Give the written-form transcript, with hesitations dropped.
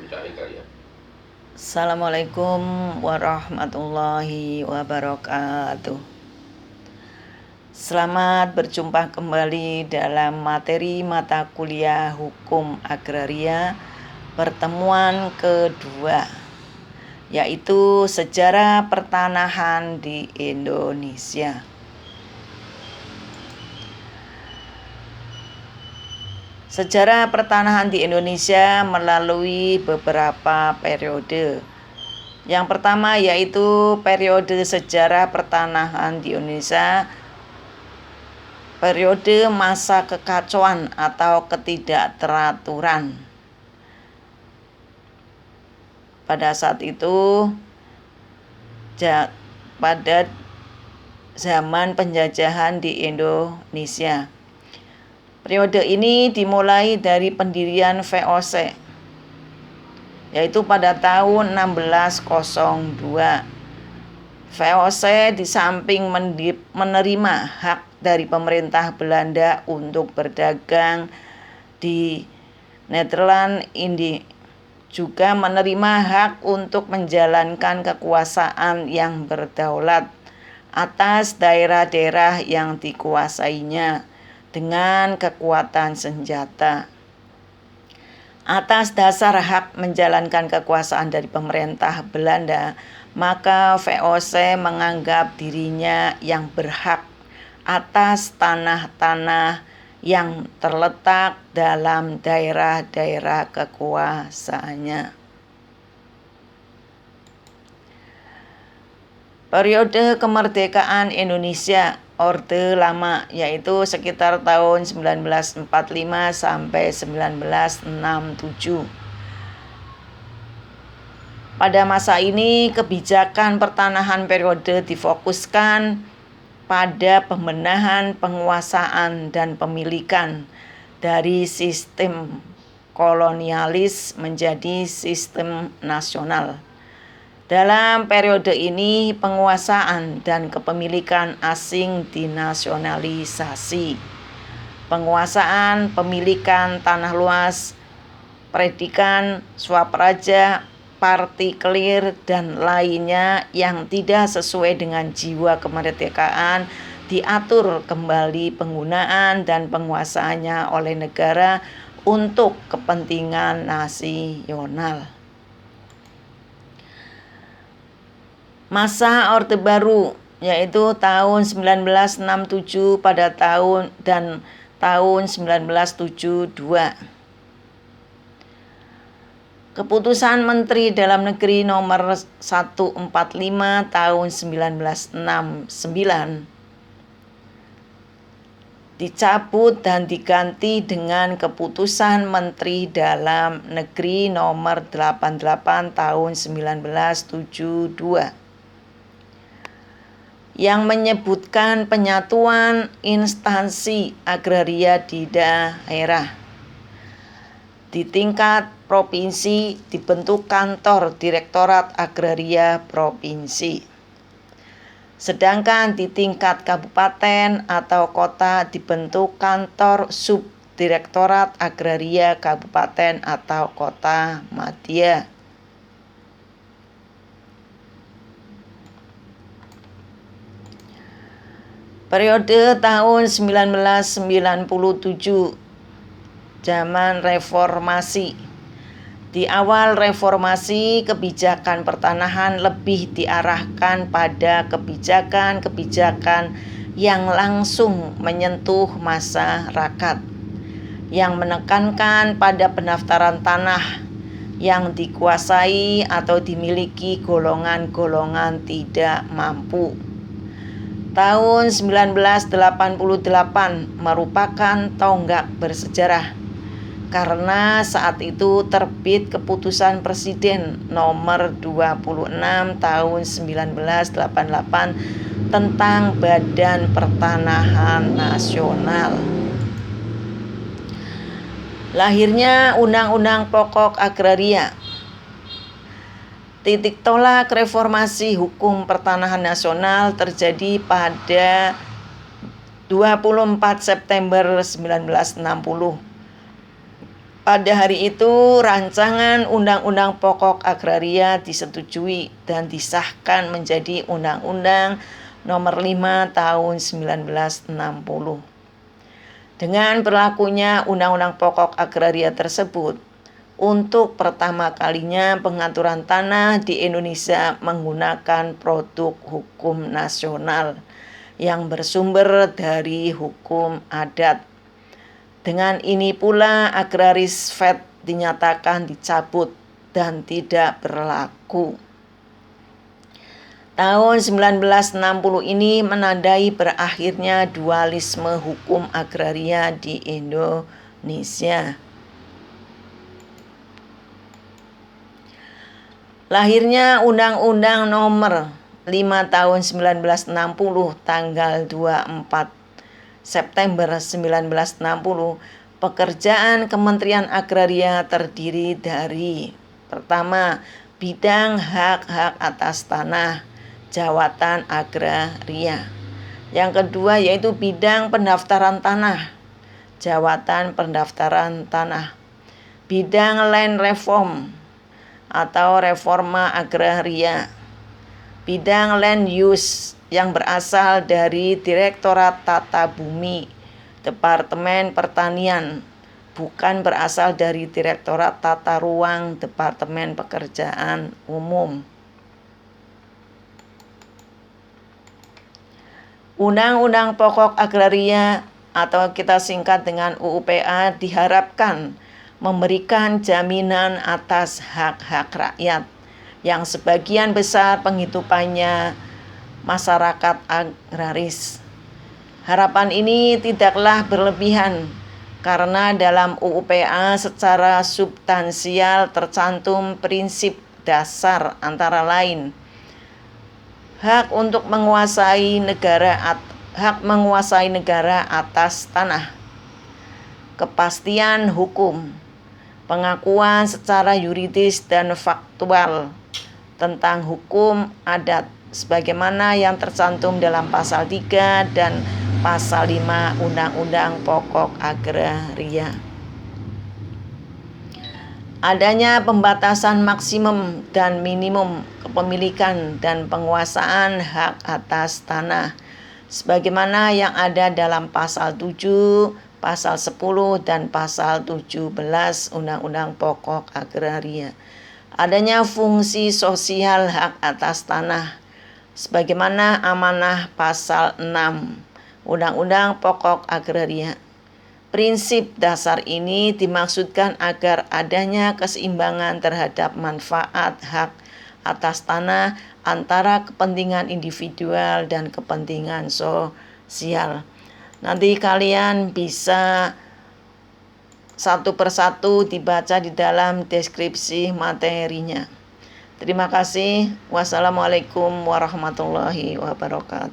mencari karya. Assalamualaikum warahmatullahi wabarakatuh. Selamat berjumpa kembali dalam materi mata kuliah Hukum Agraria pertemuan kedua, yaitu Sejarah Pertanahan di Indonesia. Sejarah pertanahan di Indonesia melalui beberapa periode. Yang pertama yaitu periode sejarah pertanahan di Indonesia, periode masa kekacauan atau ketidakteraturan. Pada saat itu, pada zaman penjajahan di Indonesia. Periode ini dimulai dari pendirian VOC, yaitu pada tahun 1602. VOC di samping menerima hak dari pemerintah Belanda untuk berdagang di Nederland, juga menerima hak untuk menjalankan kekuasaan yang berdaulat atas daerah-daerah yang dikuasainya dengan kekuatan senjata. Atas dasar hak menjalankan kekuasaan dari pemerintah Belanda, maka VOC menganggap dirinya yang berhak atas tanah-tanah yang terletak dalam daerah-daerah kekuasaannya. Periode kemerdekaan Indonesia Orde Lama, yaitu sekitar tahun 1945 sampai 1967. Pada masa ini, kebijakan pertanahan periode difokuskan pada pembenahan penguasaan dan pemilikan dari sistem kolonialis menjadi sistem nasional. Dalam periode ini, penguasaan dan kepemilikan asing dinasionalisasi. Penguasaan, pemilikan tanah luas, predikan, swapraja, partikelir, dan lainnya yang tidak sesuai dengan jiwa kemerdekaan diatur kembali penggunaan dan penguasaannya oleh negara untuk kepentingan nasional. Masa Orde Baru, yaitu tahun 1967 pada tahun 1972. Keputusan Menteri Dalam Negeri nomor 145 tahun 1969 dicabut dan diganti dengan Keputusan Menteri Dalam Negeri nomor 88 tahun 1972 yang menyebutkan penyatuan instansi agraria di daerah. Di tingkat provinsi dibentuk kantor Direktorat Agraria Provinsi. Sedangkan di tingkat kabupaten atau kota dibentuk kantor Subdirektorat Agraria Kabupaten atau Kota Madya. Periode tahun 1997, zaman reformasi. Di awal reformasi, kebijakan pertanahan lebih diarahkan pada kebijakan-kebijakan yang langsung menyentuh masyarakat, yang menekankan pada pendaftaran tanah yang dikuasai atau dimiliki golongan-golongan tidak mampu. Tahun 1988 merupakan tonggak bersejarah karena saat itu terbit Keputusan Presiden nomor 26 tahun 1988 tentang Badan Pertanahan Nasional. Lahirnya Undang-Undang Pokok Agraria. Titik tolak reformasi hukum pertanahan nasional terjadi pada 24 September 1960 Pada hari itu, rancangan Undang-Undang Pokok Agraria disetujui dan disahkan menjadi Undang-Undang Nomor 5 Tahun 1960. Dengan berlakunya Undang-Undang Pokok Agraria tersebut, untuk pertama kalinya pengaturan tanah di Indonesia menggunakan produk hukum nasional yang bersumber dari hukum adat. Dengan ini pula agraris vet dinyatakan dicabut dan tidak berlaku. Tahun 1960 ini menandai berakhirnya dualisme hukum agraria di Indonesia. Lahirnya Undang-Undang Nomor 5 Tahun 1960 tanggal 24 September 1960, pekerjaan Kementerian Agraria terdiri dari: pertama, bidang hak-hak atas tanah, jawatan agraria. Yang kedua yaitu bidang pendaftaran tanah, jawatan pendaftaran tanah. Bidang land reform atau reforma agraria. Bidang land use yang berasal dari Direktorat Tata Bumi, Departemen Pertanian, bukan berasal dari Direktorat Tata Ruang, Departemen Pekerjaan Umum. Undang-Undang Pokok Agraria atau kita singkat dengan UUPA diharapkan memberikan jaminan atas hak-hak rakyat yang sebagian besar penghidupannya masyarakat agraris. Harapan ini tidaklah berlebihan karena dalam UUPA secara substansial tercantum prinsip dasar antara lain hak menguasai negara atas tanah, kepastian hukum, pengakuan secara yuridis dan faktual tentang hukum adat sebagaimana yang tercantum dalam pasal 3 dan pasal 5 Undang-Undang Pokok Agraria. Adanya pembatasan maksimum dan minimum kepemilikan dan penguasaan hak atas tanah sebagaimana yang ada dalam pasal 7, pasal 10 dan pasal 17 Undang-Undang Pokok Agraria. Adanya fungsi sosial hak atas tanah sebagaimana amanah pasal 6 Undang-Undang Pokok Agraria. Prinsip dasar ini dimaksudkan agar adanya keseimbangan terhadap manfaat hak atas tanah antara kepentingan individual dan kepentingan sosial. Nanti kalian bisa satu persatu dibaca di dalam deskripsi materinya. Terima kasih. Wassalamualaikum warahmatullahi wabarakatuh.